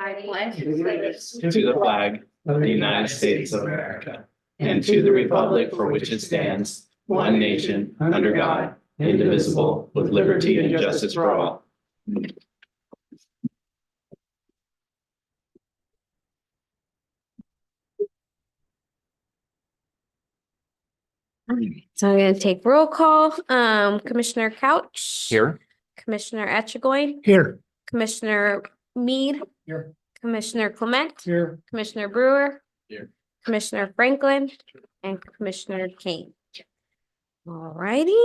To the flag of the United States of America and to the republic for which it stands, one nation, under God, indivisible, with liberty and justice for all. So I'm going to take roll call. Commissioner Couch. Here. Commissioner Etchegoin. Here. Commissioner Mead. Here. Commissioner Clement. Here. Commissioner Brewer. Here. Commissioner Franklin. And Commissioner Kane. All righty.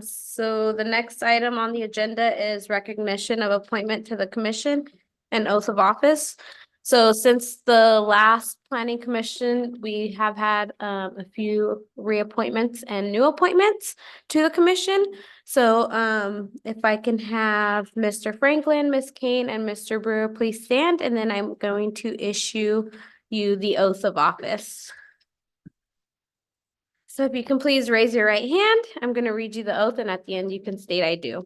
So the next item on the agenda is recognition of appointment to the commission and oath of office. So since the last planning commission, we have had a few reappointments and new appointments to the commission. So if I can have Mr. Franklin, Ms. Kane, and Mr. Brewer, please stand, and then I'm going to issue you the oath of office. So if you can please raise your right hand, I'm going to read you the oath, and at the end you can state I do.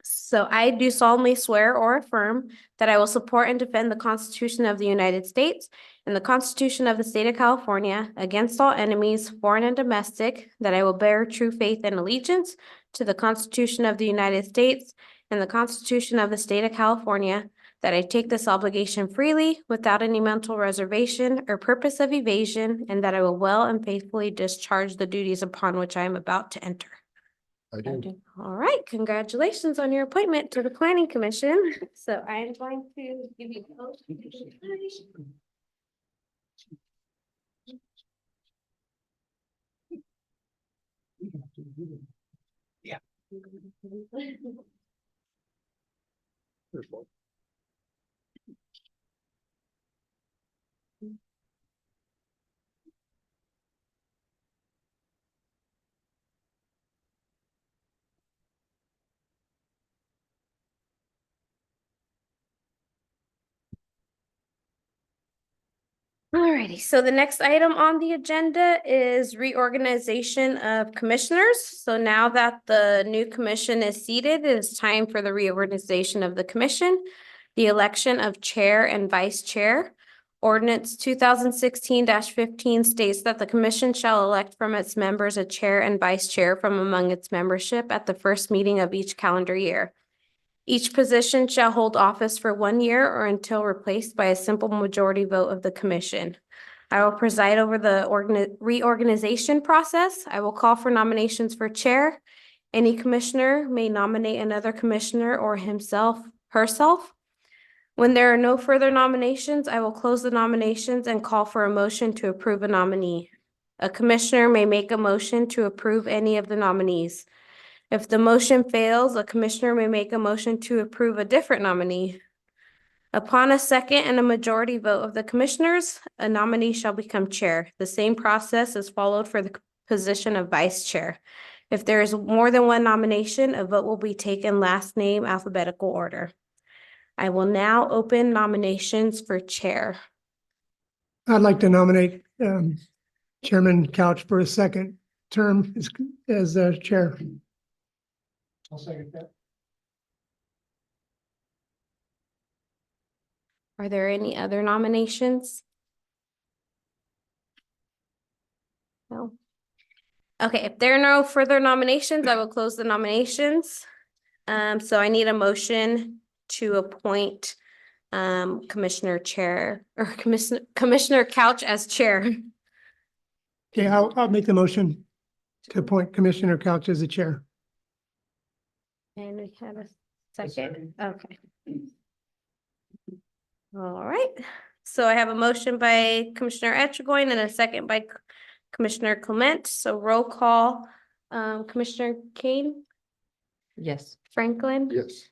So I do solemnly swear or affirm that I will support and defend the Constitution of the United States and the Constitution of the State of California against all enemies, foreign and domestic, that I will bear true faith and allegiance to the Constitution of the United States and the Constitution of the State of California, that I take this obligation freely without any mental reservation or purpose of evasion, and that I will well and faithfully discharge the duties upon which I am about to enter. I do. All right, congratulations on your appointment to the Planning Commission. So I am going to give you the oath. Yeah. Alrighty, so the next item on the agenda is reorganization of commissioners. So now that the new commission is seated, it is time for the reorganization of the commission, the election of chair and vice chair. Ordinance 2016-15 states that the commission shall elect from its members a chair and vice chair from among its membership at the first meeting of each calendar year. Each position shall hold office for 1 year or until replaced by a simple majority vote of the commission. I will preside over the reorganization process. I will call for nominations for chair. Any commissioner may nominate another commissioner or himself, herself. When there are no further nominations, I will close the nominations and call for a motion to approve a nominee. A commissioner may make a motion to approve any of the nominees. If the motion fails, a commissioner may make a motion to approve a different nominee. Upon a second and a majority vote of the commissioners, a nominee shall become chair. The same process is followed for the position of vice chair. If there is more than one nomination, a vote will be taken last name alphabetical order. I will now open nominations for chair. I'd like to nominate Chairman Couch for a second term as chair. I'll second that. Are there any other nominations? No. Okay, if there are no further nominations, I will close the nominations. So I need a motion to appoint Commissioner Chair or Commissioner Couch as chair. Okay, I'll make the motion to appoint Commissioner Couch as the chair. And we have a second. Okay. All right. So I have a motion by Commissioner Etchegoin and a second by Commissioner Clement. So roll call. Commissioner Kane? Yes. Franklin? Yes.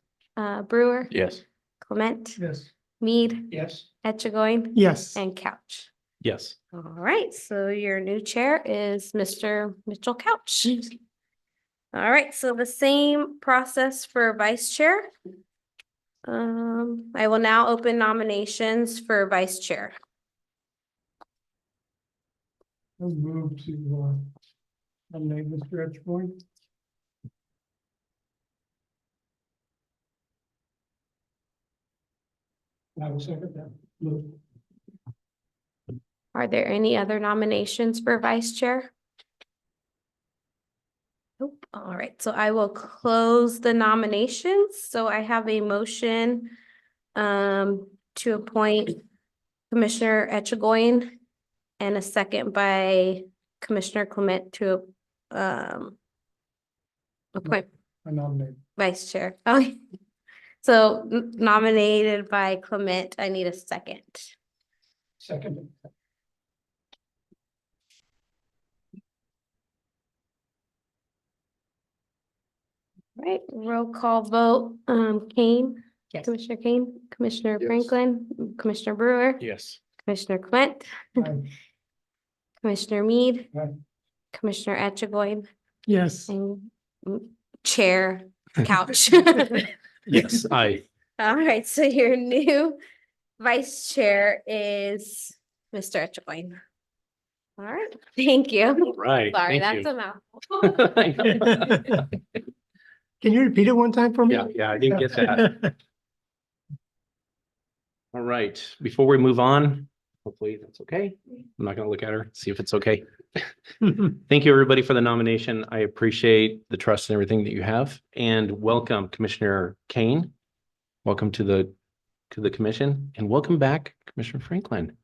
Brewer? Yes. Clement? Yes. Mead? Yes. Etchegoin? Yes. And Couch. Yes. All right, so your new chair is Mr. Mitchell Couch. All right, so the same process for vice chair. I will now open nominations for vice chair. I'll move to nominate Mr. Etchegoin. I will second that. Are there any other nominations for vice chair? Nope. All right, so I will close the nominations. So I have a motion to appoint Commissioner Etchegoin and a second by Commissioner Clement to appoint I nominate. vice chair. Oh, so nominated by Clement. I need a second. Second. Right, roll call vote. Kane, Yes. Commissioner Kane, Commissioner Yes. Franklin, Commissioner Brewer, Yes. Commissioner Clement, Commissioner Mead, Aye. Commissioner Etchegoin, Yes. and Chair Couch. Yes, I. All right, so your new vice chair is Mr. Etchegoin. All right, thank you. Right. Sorry, thank that's a mouthful. you. Can you repeat it one time for me? Yeah, I didn't get that. All right, before we move on, hopefully that's okay. I'm not gonna look at her, see if it's okay. Thank you, everybody, for the nomination. I appreciate the trust and everything that you have. And welcome, Commissioner Kane. Welcome to the commission, and welcome back, Commissioner Franklin.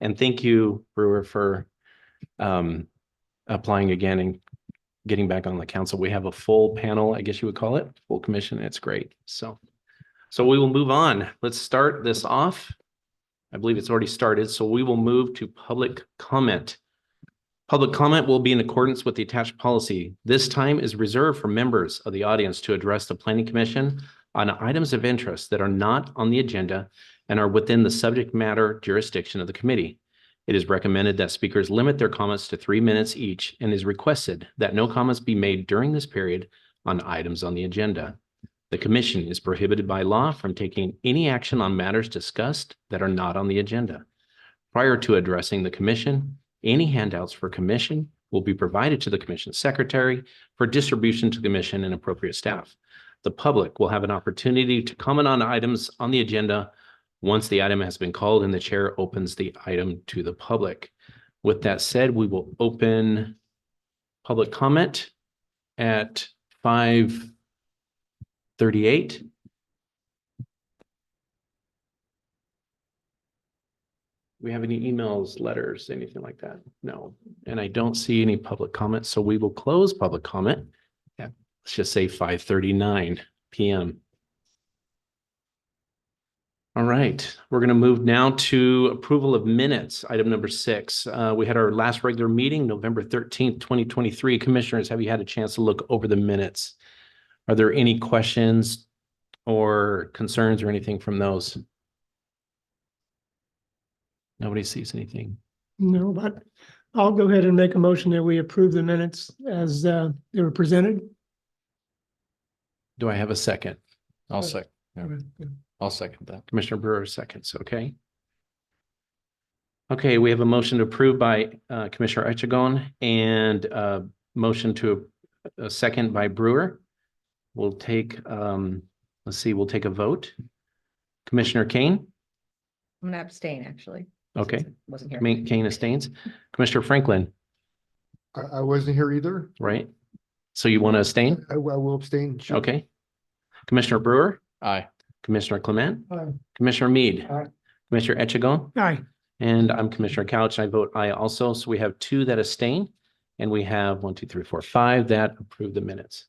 And thank you, Brewer, for applying again and getting back on the council. We have a full panel, I guess you would call it, full commission. It's great. So we will move on. Let's start this off. I believe it's already started. So we will move to public comment. Public comment will be in accordance with the attached policy. This time is reserved for members of the audience to address the Planning Commission on items of interest that are not on the agenda and are within the subject matter jurisdiction of the committee. It is recommended that speakers limit their comments to 3 minutes each and is requested that no comments be made during this period on items on the agenda. The commission is prohibited by law from taking any action on matters discussed that are not on the agenda. Prior to addressing the commission, any handouts for commission will be provided to the commission secretary for distribution to the commission and appropriate staff. The public will have an opportunity to comment on items on the agenda once the item has been called and the chair opens the item to the public. With that said, we will open public comment at 5:38. We have any emails, letters, anything like that? No. And I don't see any public comments, so we will close public comment at, let's just say 5:39 p.m. All right, we're going to move now to approval of minutes, item number 6. We had our last regular meeting, November 13th, 2023. Commissioners, have you had a chance to look over the minutes? Are there any questions or concerns or anything from those? Nobody sees anything. No, but I'll go ahead and make a motion that we approve the minutes as they were presented. Do I have a second? I'll second that. Commissioner Brewer seconds, okay. Okay, we have a motion to approve by Commissioner Etchegoin and a motion to a second by Brewer. We'll take, we'll take a vote. Commissioner Kane? I'm gonna abstain, actually. Okay, Wasn't here. Kane abstains. Commissioner Franklin, I wasn't here either. right? So you want to abstain? I will abstain. Sure. Okay. Commissioner Brewer? Aye. Commissioner Clement? Aye. Commissioner Mead? Aye. Commissioner Etchegoin? Aye. And I'm Commissioner Couch. I vote aye also. So we have 2 that abstain, and we have 1, 2, 3, 4, 5 that approve the minutes.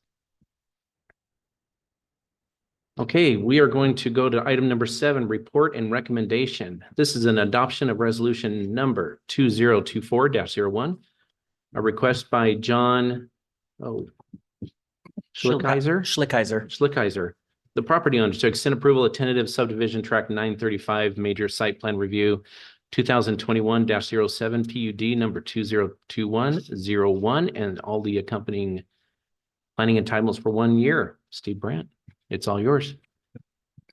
Okay, we are going to go to item number 7, report and recommendation. This is an adoption of resolution number 2024-01, a request by John Schlickheiser, the property owner, to extend approval of tentative subdivision tract 935 major site plan review 2021-07 PUD number 202101 and all the accompanying planning entitlements for 1 year. Steve Brandt, it's all yours.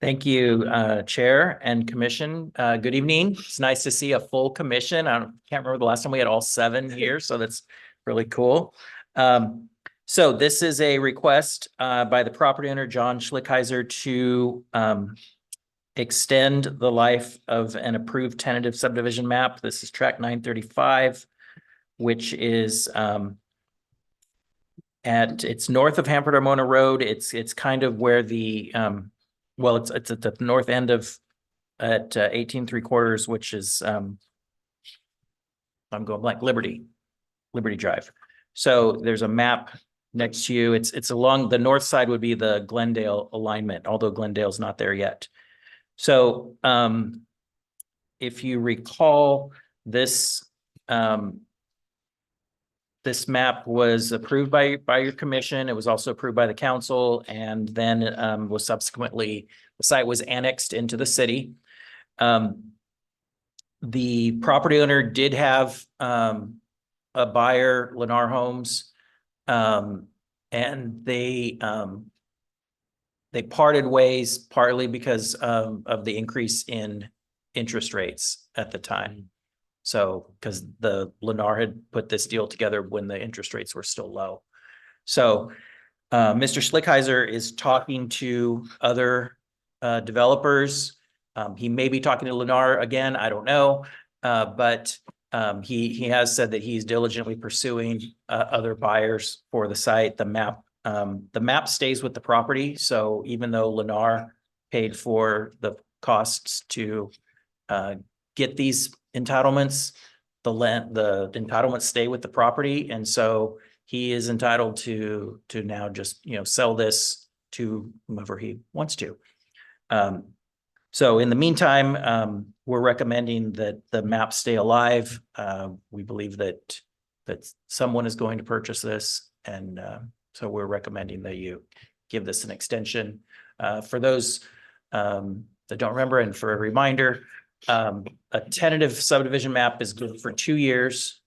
Thank you, Chair and Commission. Good evening. It's nice to see a full commission. I can't remember the last time we had all 7 here, so that's really cool. So this is a request by the property owner, John Schlickheiser, to extend the life of an approved tentative subdivision map. This is track 935, which is it's north of Hanford Armona Road. It's kind of where the well, it's at the north end of at 18 3/4, which is I'm going like Liberty Drive. So there's a map next to you. It's along the north side would be the Glendale alignment, although Glendale's not there yet. So if you recall, this this map was approved by your commission. It was also approved by the council, and then was subsequently, the site was annexed into the city. The property owner did have a buyer, Lemoore Homes, and they parted ways partly because of the increase in interest rates at the time. So, because the Lemoore had put this deal together when the interest rates were still low. So, Mr. Schlickheiser is talking to other developers. He may be talking to Lemoore again, I don't know. But he has said that he's diligently pursuing other buyers for the site. The map stays with the property. So even though Lemoore paid for the costs to get these entitlements, the entitlements stay with the property. And so he is entitled to now just, sell this to whomever he wants to. So in the meantime, we're recommending that the maps stay alive. We believe that someone is going to purchase this, and so we're recommending that you give this an extension. For those that don't remember, and for a reminder, a tentative subdivision map is good for 2 years,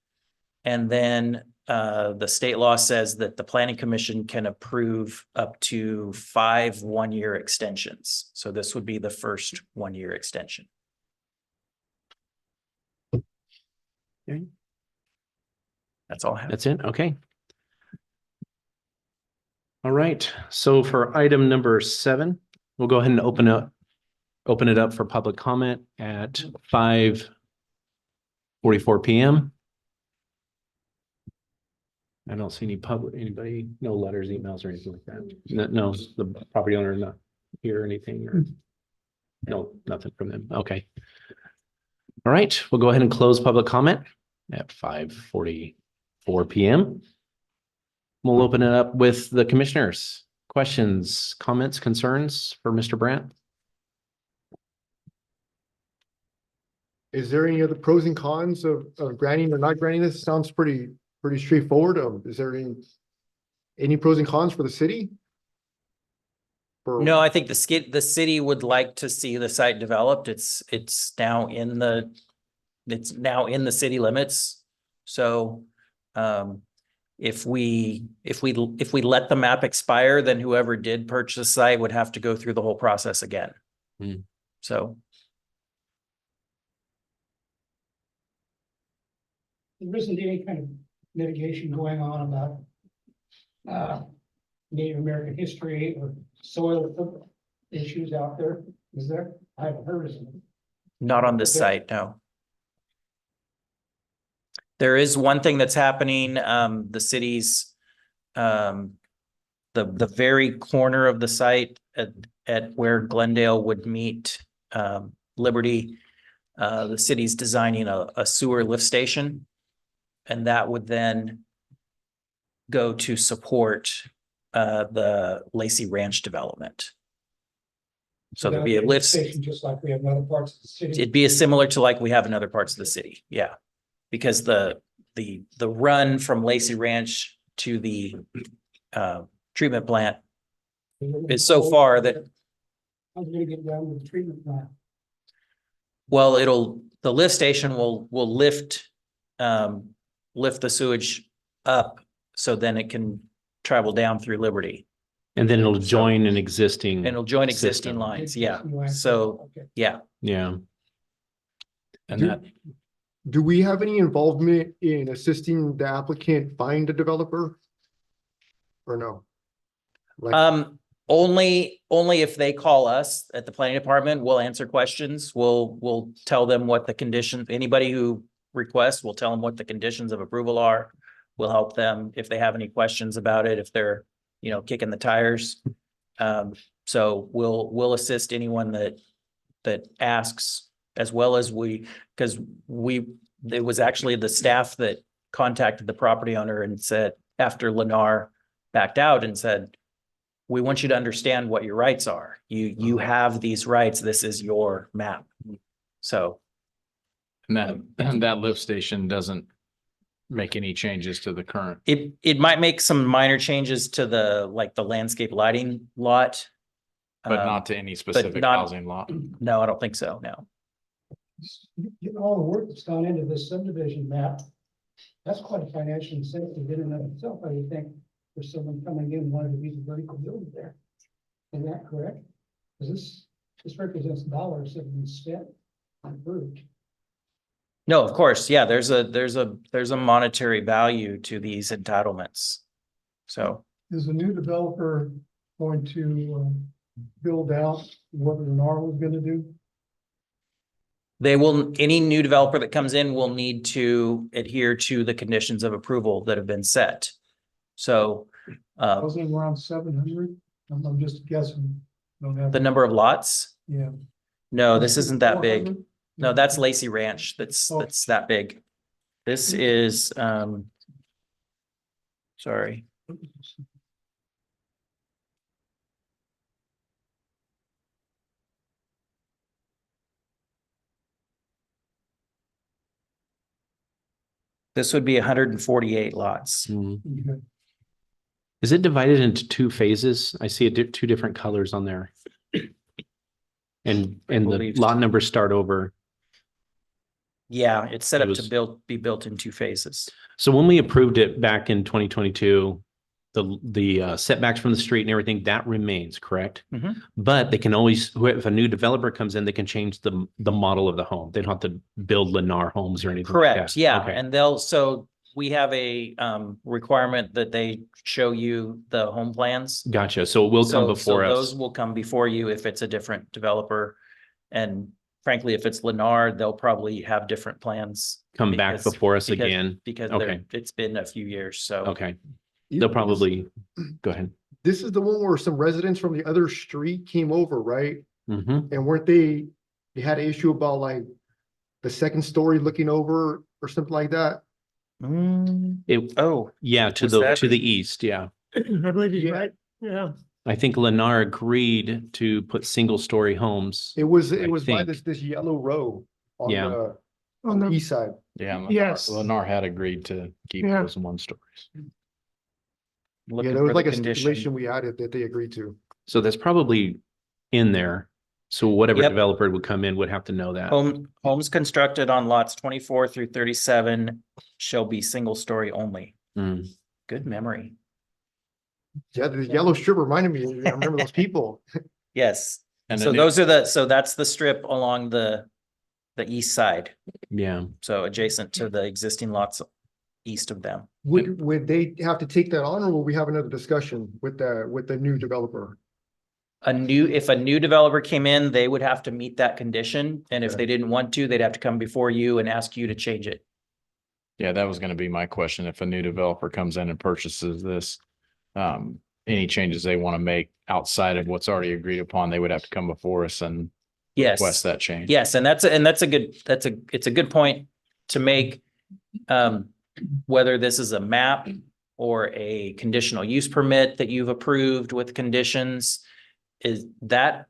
and then the state law says that the planning commission can approve up to 5 one-year extensions. So this would be the first 1-year extension. Okay. That's all I have. That's it. Okay. All right. So for item number 7, we'll go ahead and open it up for public comment at 5:44 p.m. I don't see anybody, no letters, emails, or anything like that. No, the property owner not here or anything, or no, nothing from them. Okay. All right, we'll go ahead and close public comment at 5:44 p.m. We'll open it up with the commissioners. Questions, comments, concerns for Mr. Brandt? Is there any other pros and cons of granting or not granting this? Sounds pretty straightforward. Is there any pros and cons for the city? No, I think the city would like to see the site developed. It's now in the city limits. So if we let the map expire, then whoever did purchase the site would have to go through the whole process again. So there isn't any kind of mitigation going on about Native American history or soil issues out there, is there? I haven't heard of them. not on this site, no. There is one thing that's happening, the city's, the very corner of the site at where Glendale would meet, Liberty, the city's designing a sewer lift station. And that would then go to support, the Lacey Ranch development. So there'd be a lift station just like we have in other parts of the city. It'd be similar to like we have in other parts of the city, yeah. Because the run from Lacey Ranch to the treatment plant is so far that, How's it gonna get down to the treatment plant? well, the lift station will lift the sewage up, so then it can travel down through Liberty. And then it'll join an existing. And it'll join existing system. lines, yeah. Existing lines. So, Okay. yeah. Yeah. And Do- that, Do we have any involvement in assisting the applicant find a developer? Or no? Like, Only if they call us at the planning department, we'll answer questions. We'll tell them what the conditions, anybody who requests, we'll tell them what the conditions of approval are. We'll help them if they have any questions about it, if they're, kicking the tires. So we'll assist anyone that asks, as well as because it was actually the staff that contacted the property owner and said, after Lennar backed out and said, we want you to understand what your rights are. You have these rights. This is your map. So And that lift station doesn't make any changes to the current. it might make some minor changes to the landscape lighting lot. But Um, not to any specific not- housing lot. No, I don't think so. No. Given all the work that's gone into this subdivision map, that's quite a financial incentive in and of itself, I would think, for someone coming in wanting to be the vertical builder there. Is that correct? Because this represents dollars that have been spent and approved. No, of course. Yeah, there's a monetary value to these entitlements. So Is the new developer going to build out what Lennar was gonna do? any new developer that comes in will need to adhere to the conditions of approval that have been set. So Wasn't it around 700? I'm just guessing. Don't have. the number of lots, Yeah. no, this isn't that big. 400? No, that's Lacey Ranch. That's that big. This is, sorry. This would be 148 lots. Mhm. Okay. Is it divided into two phases? I see two different colors on there. And the believe so. lot numbers start over. Yeah, it's set It up was- to be built in two phases. So when we approved it back in 2022, the setbacks from the street and everything, that remains, correct? Mhm. But they can always, if a new developer comes in, they can change the model of the home. They don't have to build Lennar homes or anything like Correct, that. yeah, Okay. and so we have a requirement that they show you the home plans. Gotcha. So it will come So before those us. will come before you if it's a different developer. And frankly, if it's Lennar, they'll probably have different plans. Come back because- before us because- again. Because Okay. it's been a few years, so. Okay. They'll probably, go ahead. This is the one where some residents from the other street came over, right? Mhm. And weren't they had an issue about like the second story looking over or something like that? Oh, Yeah, to Was the, that- to the east, yeah. I believe he's Yeah. right. Yeah. I think Lennar agreed to put single story homes. It was I by think. this yellow row on Yeah. the On the, east side. Yeah. Yes. Lennar had agreed to keep Yeah. those one stories. looking Yeah, there for was the like a condition. stipulation we added that they agreed to. So that's probably in there. So whatever Yep. developer would come in would have to know that. Homes constructed on lots 24 through 37 shall be single story only. Mm. Good memory. Yeah, the yellow strip reminded me. I remember those people. Yes. And So the so that's the strip along the east side. Yeah. So adjacent to the existing lots east of them. Would they have to take that on or will we have another discussion with the new developer? If a new developer came in, they would have to meet that condition. And if Okay. they didn't want to, they'd have to come before you and ask you to change it. Yeah, that was gonna be my question. If a new developer comes in and purchases this, any changes they want to make outside of what's already agreed upon, they would have to come before us and Yes. request that change. Yes, and it's a good point to make. Whether this is a map or a conditional use permit that you've approved with conditions, is that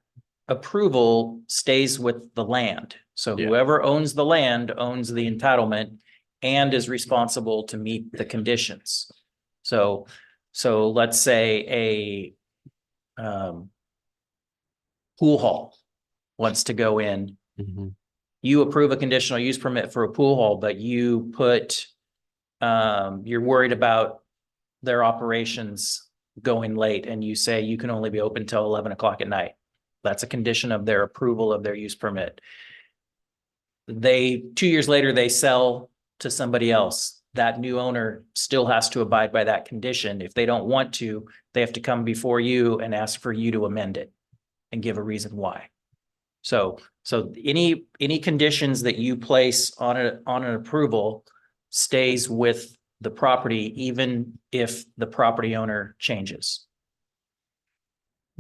approval stays with the land. So Yeah. whoever owns the land owns the entitlement and is responsible to meet the conditions. So let's say a pool hall wants to go in. Mhm. You approve a conditional use permit for a pool hall, but you put, you're worried about their operations going late and you say you can only be open till 11 o'clock at night. That's a condition of their approval of their use permit. 2 years later, they sell to somebody else. that new owner still has to abide by that condition. If they don't want to, they have to come before you and ask for you to amend it and give a reason why. So any conditions that you place on an approval stays with the property, even if the property owner changes.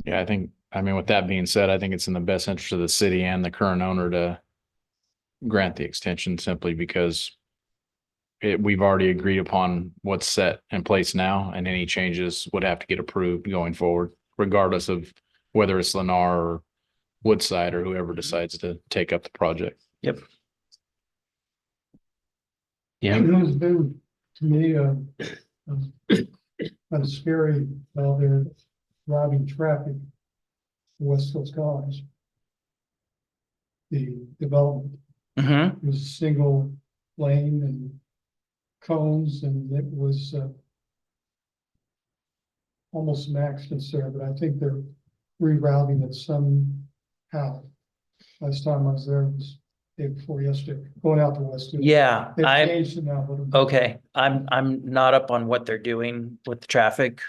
Yeah, I mean, with that being said, I think it's in the best interest of the city and the current owner to grant the extension simply because we've already agreed upon what's set in place now, and any changes would have to get approved going forward, regardless of whether it's Lennar or Woodside or whoever decides to take up the project. Yep. Yeah, It's been, to me, kind of scary while they're driving traffic west coast guys. The development Mm-hmm. was a single lane and cones, and it was almost maxed there, but I think they're rerouting it somehow. Last time I was there was day before yesterday, going out to West. Yeah, They've I, changed it now, but. okay, I'm not up on what they're doing with the traffic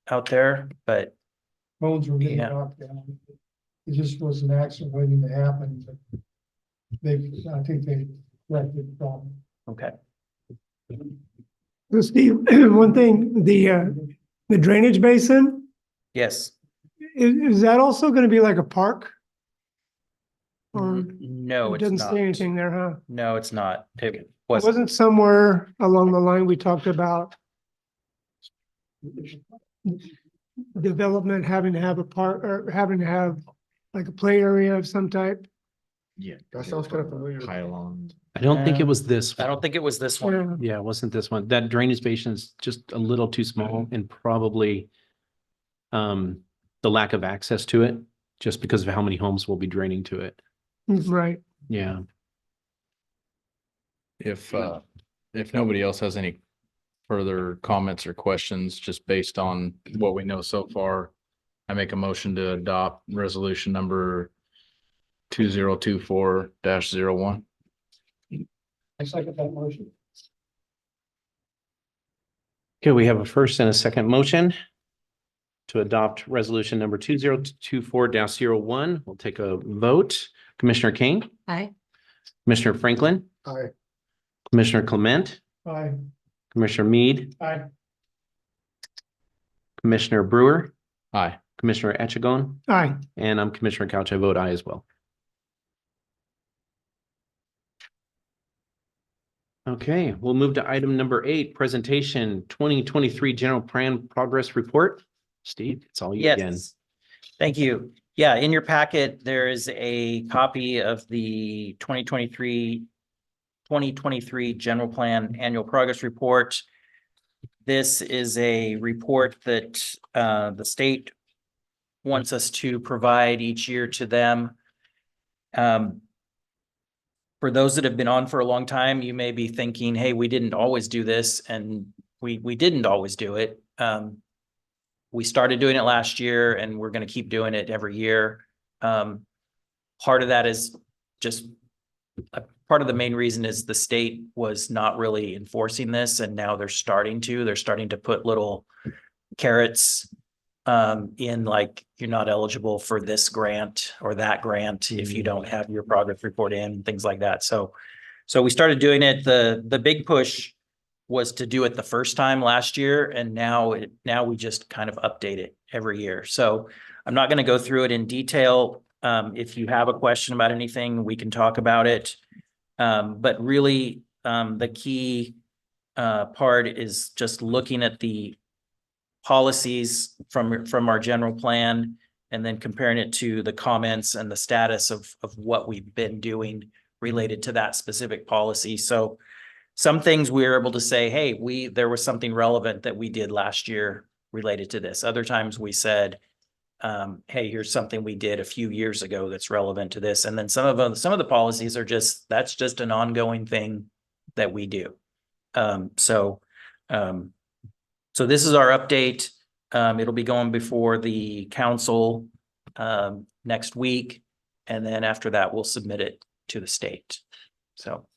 out there, but Phones were getting Yeah. knocked down. It just was an accident waiting to happen, but I think they corrected the problem. okay. So Steve, one thing, the drainage basin, Yes. is that also gonna be like a park? Or No, it it's doesn't not. say anything there, huh? No, it's not. It It wasn't. wasn't somewhere along the line we talked about development having to have a park or having to have like a play area of some type? Yeah. That sounds kind of familiar. Pylon. I don't think it Um, was this. I don't think it was this one. Yeah. Yeah, it wasn't this one. That drainage basin is just a little too small and probably the lack of access to it, just because of how many homes will be draining to it. Right. Yeah. If nobody else has any further comments or questions, just based on what we know so far, I make a motion to adopt resolution number 2024-01. I second that motion. Okay, we have a first and a second motion to adopt resolution number 2024-01. We'll take a vote. Commissioner King, Aye. Commissioner Franklin, Aye. Commissioner Clement, Aye. Commissioner Mead, Aye. Commissioner Brewer, Aye. Commissioner Echegon, Aye. and I'm Commissioner Couch. I vote aye as well. Okay, we'll move to item number 8, presentation 2023 general plan progress report. Steve, it's all you again. Yes. Thank you. Yeah, in your packet, there is a copy of the 2023 general plan annual progress report. This is a report that the state wants us to provide each year to them. For those that have been on for a long time, you may be thinking, hey, we didn't always do this, and we didn't always do it. We started doing it last year, and we're going to keep doing it every year. Part of that is just part of the main reason is the state was not really enforcing this, and now they're starting to put little carrots in, like, you're not eligible for this grant or that grant if you don't have your progress report in and things like that. So we started doing it. The big push was to do it the first time last year, and now we just kind of update it every year. So I'm not going to go through it in detail. If you have a question about anything, we can talk about it. But really, the key part is just looking at the policies from our general plan and then comparing it to the comments and the status of what we've been doing related to that specific policy. So some things we were able to say, hey, there was something relevant that we did last year related to this. Other times we said, hey, here's something we did a few years ago that's relevant to this. And then some of the policies are that's just an ongoing thing that we do. So this is our update. It'll be going before the council next week. And then after that, we'll submit it to the state. So.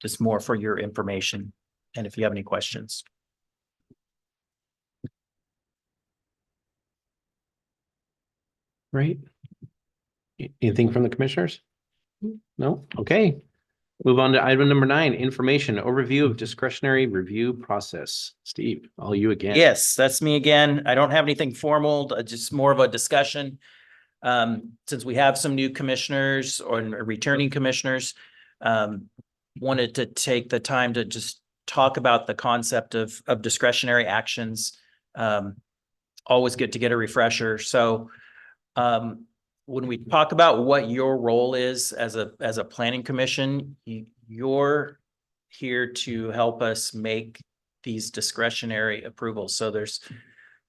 just more for your information. And if you have any questions. Right? Anything from the commissioners? No? Okay. Move on to item number 9, information, overview of discretionary review process. Steve, all you again. Yes, that's me again. I don't have anything formal, just more of a discussion. Since we have some new commissioners or returning commissioners, wanted to take the time to just talk about the concept of discretionary actions. Always good to get a refresher. So, when we talk about what your role is as a planning commission, you're here to help us make these discretionary approvals. So there's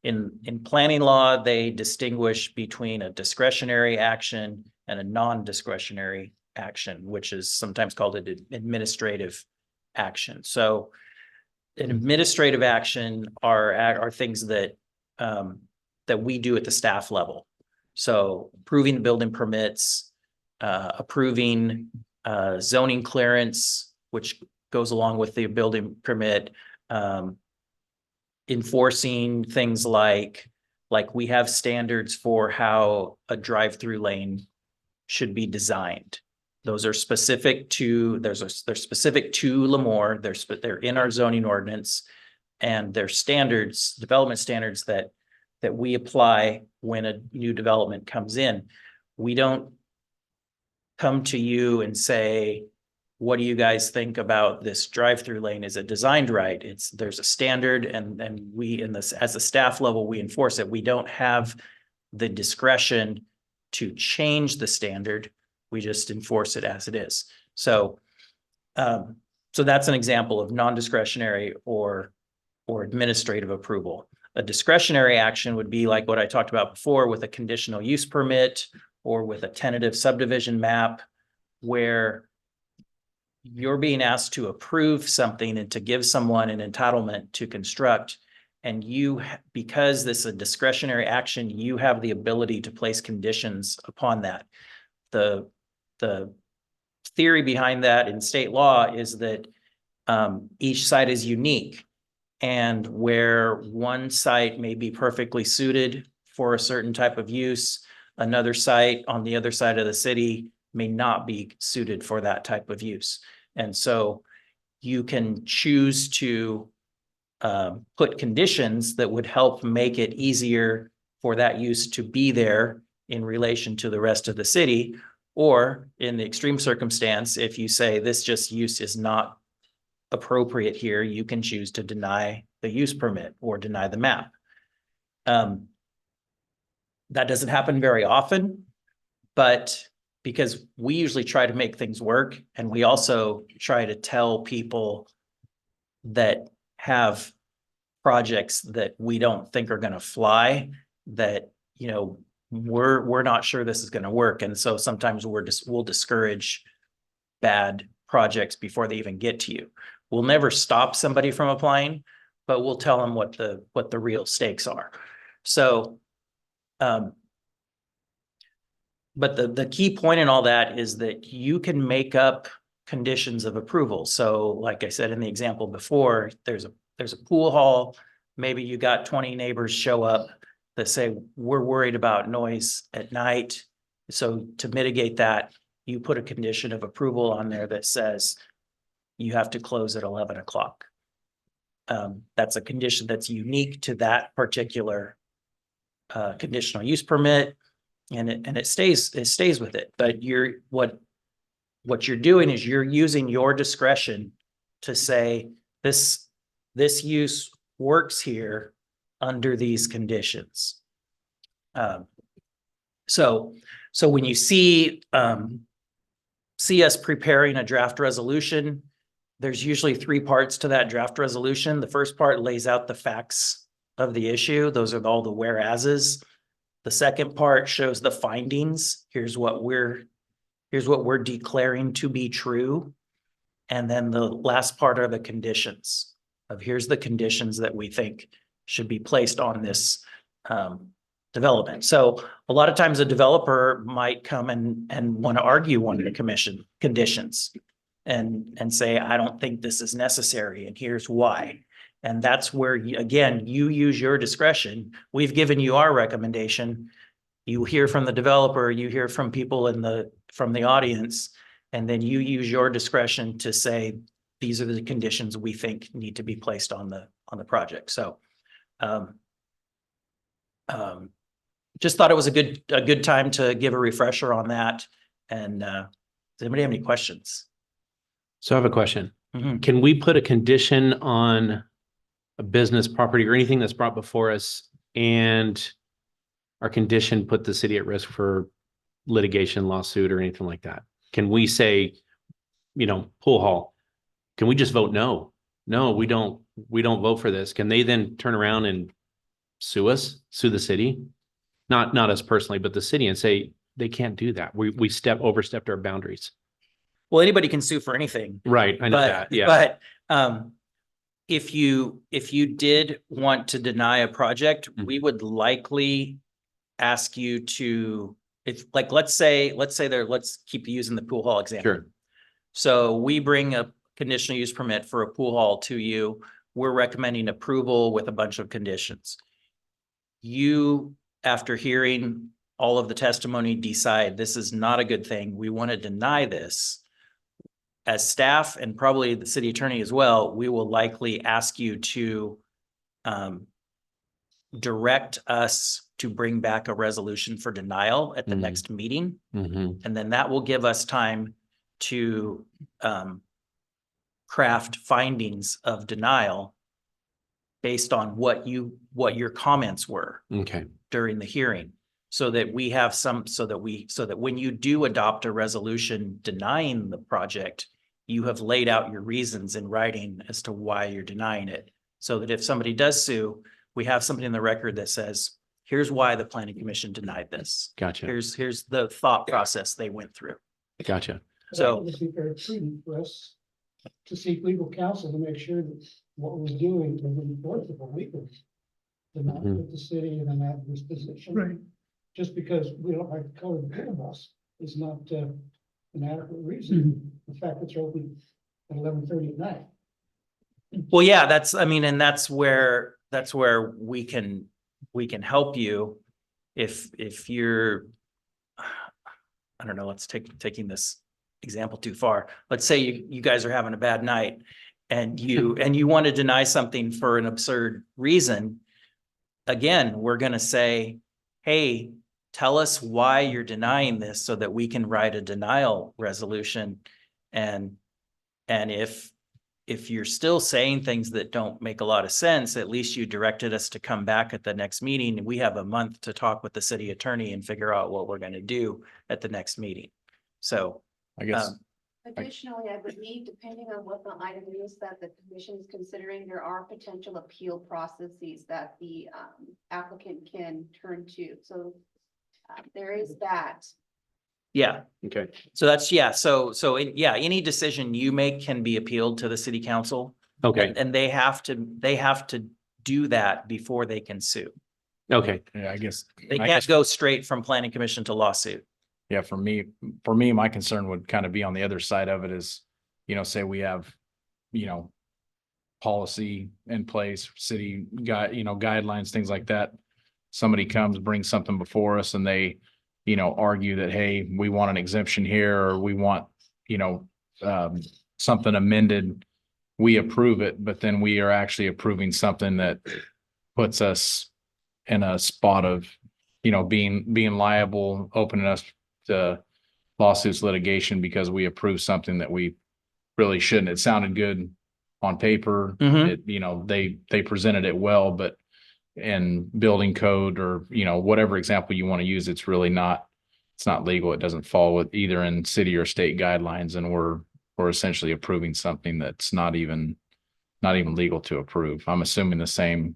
in planning law, they distinguish between a discretionary action and a non-discretionary action, which is sometimes called an administrative action. So an administrative action are things that that we do at the staff level. So approving the building permits, approving zoning clearance, which goes along with the building permit, enforcing things like we have standards for how a drive-through lane should be designed. Those are specific to, they're specific to Lemoore. They're in our zoning ordinance, and they're standards, development standards that we apply when a new development comes in. We don't come to you and say, what do you guys think about this drive-through lane? Is it designed right? There's a standard, and we as a staff level, we enforce it. We don't have the discretion to change the standard. We just enforce it as it is. So, so that's an example of non-discretionary or administrative approval. A discretionary action would be like what I talked about before with a conditional use permit or with a tentative subdivision map, where you're being asked to approve something and to give someone an entitlement to construct. And you, because this is a discretionary action, you have the ability to place conditions upon that. The theory behind that in state law is that each site is unique. And where one site may be perfectly suited for a certain type of use, another site on the other side of the city may not be suited for that type of use. And so you can choose to put conditions that would help make it easier for that use to be there in relation to the rest of the city. Or in the extreme circumstance, if you say this just use is not appropriate here, you can choose to deny the use permit or deny the map. That doesn't happen very often, but because we usually try to make things work, and we also try to tell people that have projects that we don't think are going to fly, that, you know, we're not sure this is going to work. And so sometimes we'll discourage bad projects before they even get to you. We'll never stop somebody from applying, but we'll tell them what the real stakes are. So, but the key point in all that is that you can make up conditions of approval. So like I said in the example before, there's a pool hall. Maybe you got 20 neighbors show up that say, we're worried about noise at night. So to mitigate that, you put a condition of approval on there that says you have to close at 11 o'clock. That's a condition that's unique to that particular conditional use permit, and it stays with it. But what you're doing is you're using your discretion to say this use works here under these conditions. So when you see us preparing a draft resolution, there's usually 3 parts to that draft resolution. The first part lays out the facts of the issue. Those are all the whereases. The second part shows the findings. Here's what we're declaring to be true. And then the last part are the conditions of here's the conditions that we think should be placed on this development. So a lot of times a developer might come and want to argue one of the commission conditions. and say, I don't think this is necessary and here's why. And that's where, again, you use your discretion. We've given you our recommendation. You hear from the developer, you hear from people from the audience, and then you use your discretion to say, these are the conditions we think need to be placed on the project. So just thought it was a good time to give a refresher on that. And does anybody have any questions? So I have a question. Mhm. Can we put a condition on a business property or anything that's brought before us, and our condition put the city at risk for litigation, lawsuit, or anything like that? Can we say, pool hall, can we just vote no? No, we don't vote for this. Can they then turn around and sue the city? Not us personally, but the city, and say they can't do that. We overstepped our boundaries. Well, anybody can sue for anything. Right, I know But, that, yeah. but if you did want to deny a project, we would likely ask you to, let's keep using the pool hall example. Sure. So we bring a conditional use permit for a pool hall to you. We're recommending approval with a bunch of conditions. You, after hearing all of the testimony, decide this is not a good thing. We want to deny this. As staff and probably the city attorney as well, we will likely ask you to direct us to bring back a resolution for denial at the next meeting. Mhm. And then that will give us time to craft findings of denial based on what your comments were Okay, during the hearing. So that we have so that when you do adopt a resolution denying the project, you have laid out your reasons in writing as to why you're denying it. So that if somebody does sue, we have something in the record that says, here's why the planning commission denied this. gotcha, Here's the thought process they went through. gotcha. So- It would be very prudent for us to seek legal counsel to make sure that what we're doing is enforceable legally. To not Mhm. put the city in an adverse position. Right. Just because we don't like the color of the bus is not an adequate reason. The fact that you're open at 11:30 at night. Well, yeah, that's where we can help you if you're, I don't know, let's taking this example too far. Let's say you guys are having a bad night and you want to deny something for an absurd reason. Again, we're going to say, hey, tell us why you're denying this so that we can write a denial resolution. And if you're still saying things that don't make a lot of sense, at least you directed us to come back at the next meeting. We have a month to talk with the city attorney and figure out what we're going to do at the next meeting. So, I guess, Additionally, I believe depending on what the item is that the commission is considering, there are potential appeal processes that the applicant can turn to. So there is that. yeah. Okay, So that's, any decision you make can be appealed to the city council. okay, And they have to do that before they can sue. okay, yeah, I guess. They I can't guess- go straight from planning commission to lawsuit. Yeah, for me, my concern would kind of be on the other side of it is, say we have, policy in place, city guidelines, things like that. Somebody comes, brings something before us and they, argue that, hey, we want an exemption here, or we want, something amended. We approve it, but then we are actually approving something that puts us in a spot of, being liable, opening us to lawsuits, litigation, because we approved something that we really shouldn't. It sounded good on paper. Mhm. It, they presented it well, but in building code or, whatever example you want to use, it's not legal. It doesn't fall with either in city or state guidelines. And we're essentially approving something that's not even legal to approve. I'm assuming the same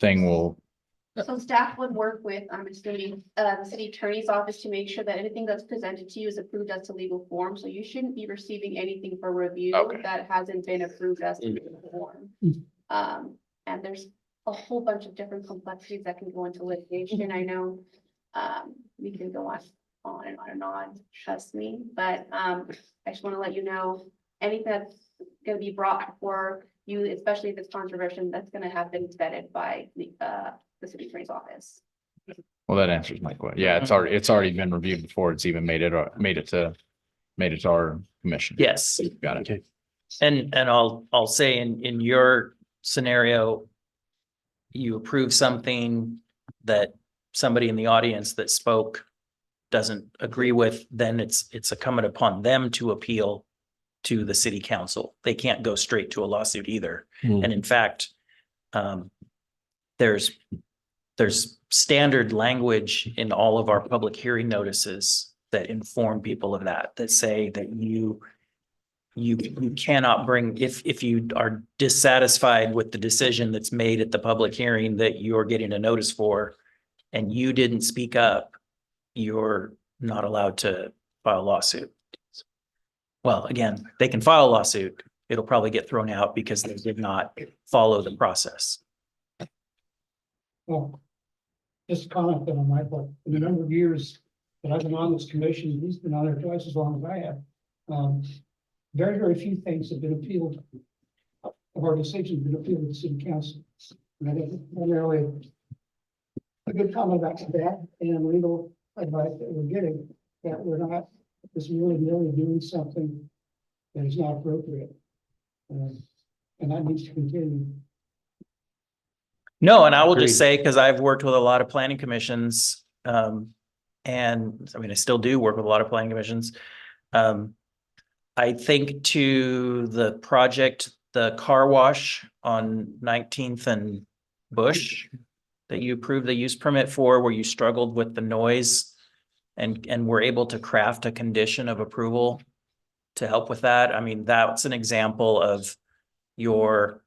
thing will. So staff would work with, I'm assuming, the city attorney's office to make sure that anything that's presented to you is approved as to legal form. So you shouldn't be receiving anything for review Okay. that hasn't been approved as to legal form. And there's a whole bunch of different complexities that can go into litigation. I know, we can go on on and on and on, trust me, but, I just want to let you know, anything that's gonna be brought before you, especially if it's controversial, that's gonna have been vetted by the city attorney's office. Well, that answers my question. Yeah, it's already been reviewed before it's even made it to our commission. Yes. Got it. Okay. And I'll say in your scenario, you approve something that somebody in the audience that spoke doesn't agree with, then it's incumbent upon them to appeal to the city council. They can't go straight to a lawsuit either. Hmm. And in fact, there's standard language in all of our public hearing notices that inform people of that say that you cannot bring, if you are dissatisfied with the decision that's made at the public hearing that you're getting a notice for, and you didn't speak up, you're not allowed to file a lawsuit. Well, again, they can file a lawsuit. It'll probably get thrown out because they did not follow the process. Well, just a comment that on my part, in the number of years that I've been on this commission, he's been on there twice as long as I have. Very, very few things have been appealed. Of our decisions have been appealed to the city council. And I think primarily a good comment about that and legal advice that we're getting, that we're not just willy-nilly doing something that is not appropriate. And that needs to continue. No, and I will just Agreed. say, because I've worked with a lot of planning commissions, and I mean, I still do work with a lot of planning commissions. I think to the project, the car wash on 19th and Bush that you approved the use permit for, where you struggled with the noise and were able to craft a condition of approval to help with that. I mean, that's an example of your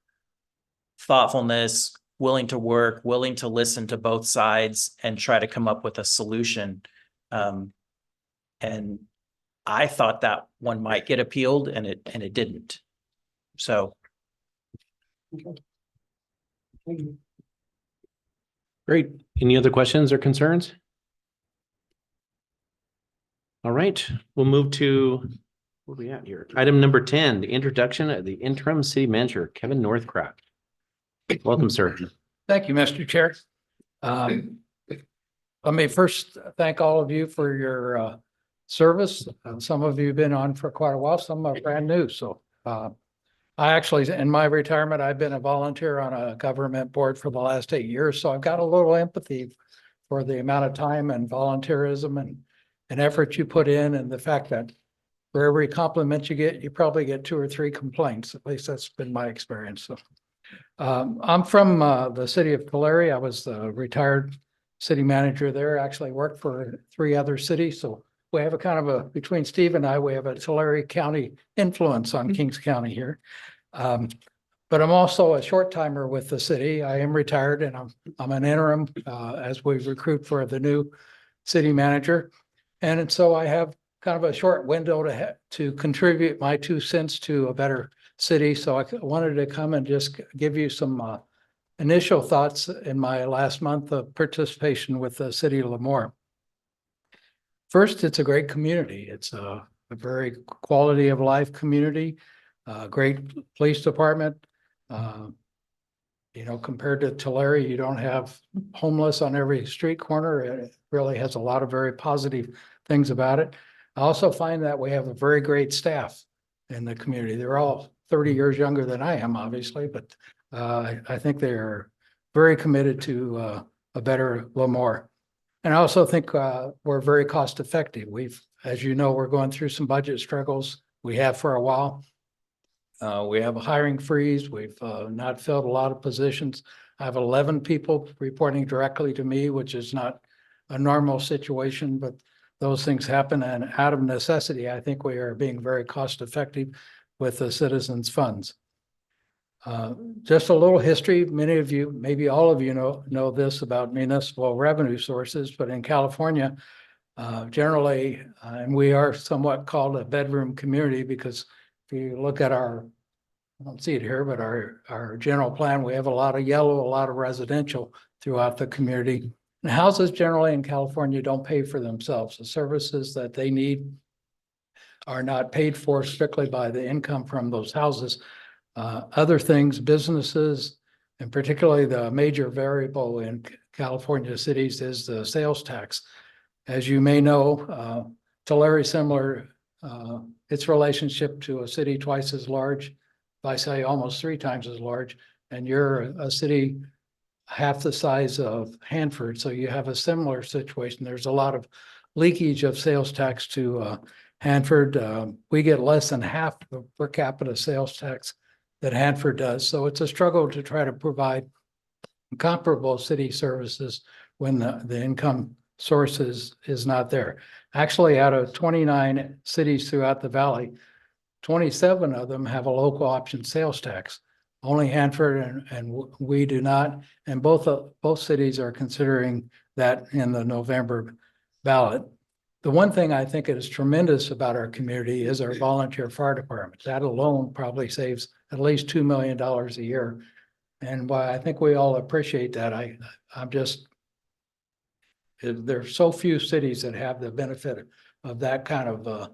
thoughtfulness, willing to work, willing to listen to both sides and try to come up with a solution. And I thought that one might get appealed and it didn't. So. Thank you. Great. Any other questions or concerns? All right, we'll move to, where are we at here? Item number 10, the introduction of the interim city manager, Kevin Northcraft. Welcome, sir. Thank you, Mr. Chair. Let me first thank all of you for your service. Some of you have been on for quite a while, some are brand new. So I actually, in my retirement, I've been a volunteer on a government board for the last 8 years. So I've got a little empathy for the amount of time and volunteerism and effort you put in, and the fact that for every compliment you get, you probably get 2 or 3 complaints. At least that's been my experience. So I'm from the city of Tulare. I was the retired city manager there. Actually worked for 3 other cities. So we have a kind of a, between Steve and I, we have a Tulare County influence on Kings County here. But I'm also a short timer with the city. I am retired and I'm an interim as we recruit for the new city manager. And so I have kind of a short window to contribute my 2 cents to a better city. So I wanted to come and just give you some initial thoughts in my last month of participation with the city of Lemoore. First, it's a great community. It's a very quality of life community, great police department. You know, compared to Tulare, you don't have homeless on every street corner. It really has a lot of very positive things about it. I also find that we have a very great staff in the community. They're all 30 years younger than I am, obviously, but I think they are very committed to a better Lemoore. And I also think we're very cost effective. As you know, we're going through some budget struggles. We have for a while. We have a hiring freeze. We've not filled a lot of positions. I have 11 people reporting directly to me, which is not a normal situation, but those things happen. And out of necessity, I think we are being very cost effective with the citizens' funds. Just a little history. Many of you, maybe all of you know this about municipal revenue sources, but in California, generally, and we are somewhat called a bedroom community because if you look at I don't see it here, but our general plan, we have a lot of yellow, a lot of residential throughout the community. And houses generally in California don't pay for themselves. The services that they need are not paid for strictly by the income from those houses. Other things, businesses, and particularly the major variable in California cities is the sales tax. As you may know, Tulare similar, its relationship to a city twice as large, if I say almost 3 times as large, and you're a city half the size of Hanford, so you have a similar situation. There's a lot of leakage of sales tax to Hanford. We get less than half the per capita sales tax that Hanford does, so it's a struggle to try to provide comparable city services when the income source is not there. Actually, out of 29 cities throughout the valley, 27 of them have a local option sales tax. Only Hanford and we do not, and both cities are considering that in the November ballot. The one thing I think is tremendous about our community is our volunteer fire department. That alone probably saves at least $2 million a year. And while I think we all appreciate that, I'm just, there's so few cities that have the benefit of that kind of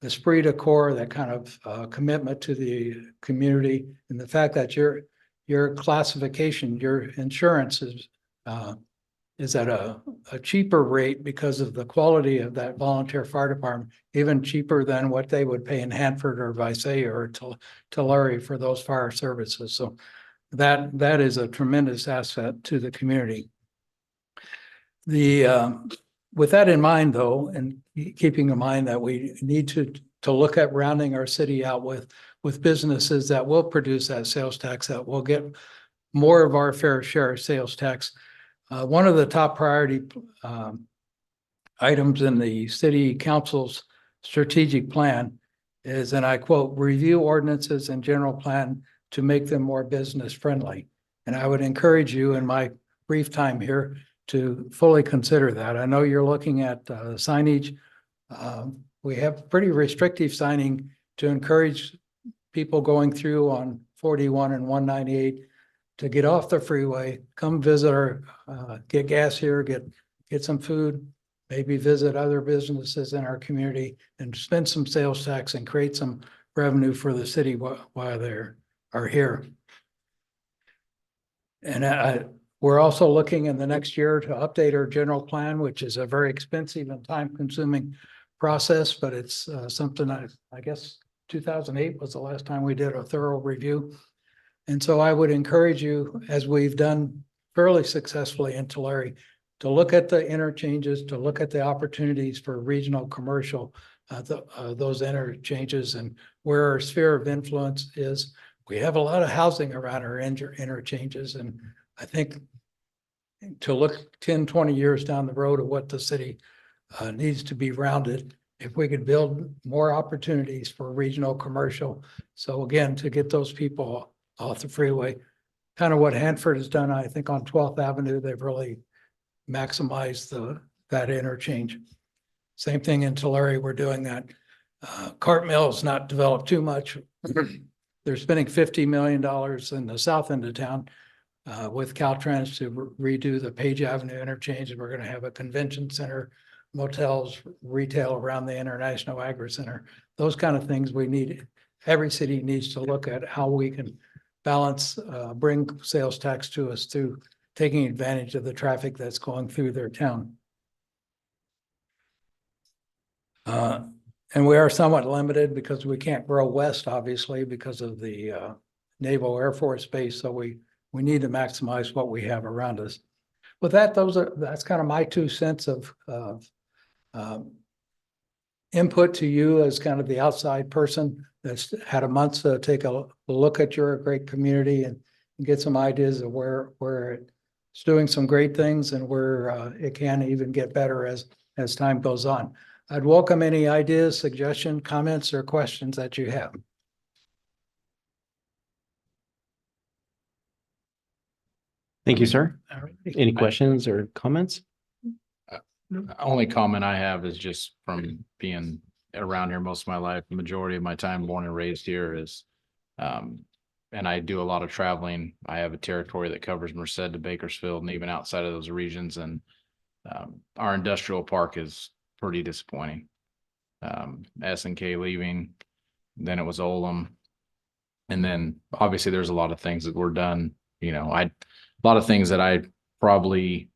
esprit de corps, that kind of commitment to the community, and the fact that your classification, your insurance is at a cheaper rate because of the quality of that volunteer fire department, even cheaper than what they would pay in Hanford or Visay or Tulare for those fire services. So that is a tremendous asset to the community. With that in mind, though, and keeping in mind that we need to look at rounding our city out with businesses that will produce that sales tax, that will get more of our fair share of sales tax. One of the top priority items in the city council's strategic plan is, and I quote, "review ordinances and general plan to make them more business friendly." And I would encourage you in my brief time here to fully consider that. I know you're looking at signage. We have pretty restrictive signing to encourage people going through on 41 and 198 to get off the freeway, come visit our, get gas here, get some food, maybe visit other businesses in our community and spend some sales tax and create some revenue for the city while they are here. And we're also looking in the next year to update our general plan, which is a very expensive and time-consuming process, but it's something I guess 2008 was the last time we did a thorough review. And so I would encourage you, as we've done fairly successfully in Tulare, to look at the interchanges, to look at the opportunities for regional commercial, those interchanges and where our sphere of influence is. We have a lot of housing around our interchanges, and I think to look 10, 20 years down the road of what the city needs to be rounded, if we could build more opportunities for regional commercial. So again, to get those people off the freeway, kind of what Hanford has done, I think on 12th Avenue, they've really maximized that interchange. Same thing in Tulare, we're doing that. Cartmill's not developed too much. They're spending $50 million in the south end of town with Caltrans to redo the Page Avenue interchange. And we're going to have a convention center, motels, retail around the International Agri Center. Those kind of things we need. Every city needs to look at how we can balance, bring sales tax to us through taking advantage of the traffic that's going through their town. And we are somewhat limited because we can't grow west, obviously, because of the Naval Air Force Base. So we need to maximize what we have around us. With that, that's kind of my 2 cents of input to you as kind of the outside person that's had a month to take a look at your great community and get some ideas of where it's doing some great things and where it can even get better as time goes on. I'd welcome any ideas, suggestions, comments, or questions that you have. Thank you, sir. All right. Any questions or comments? Only comment I have is just from being around here most of my life, the majority of my time born and raised here is and I do a lot of traveling. I have a territory that covers Merced to Bakersfield and even outside of those regions. And our industrial park is pretty disappointing. S&K leaving, then it was Olam. And then obviously there's a lot of things that were done, a lot of things that I probably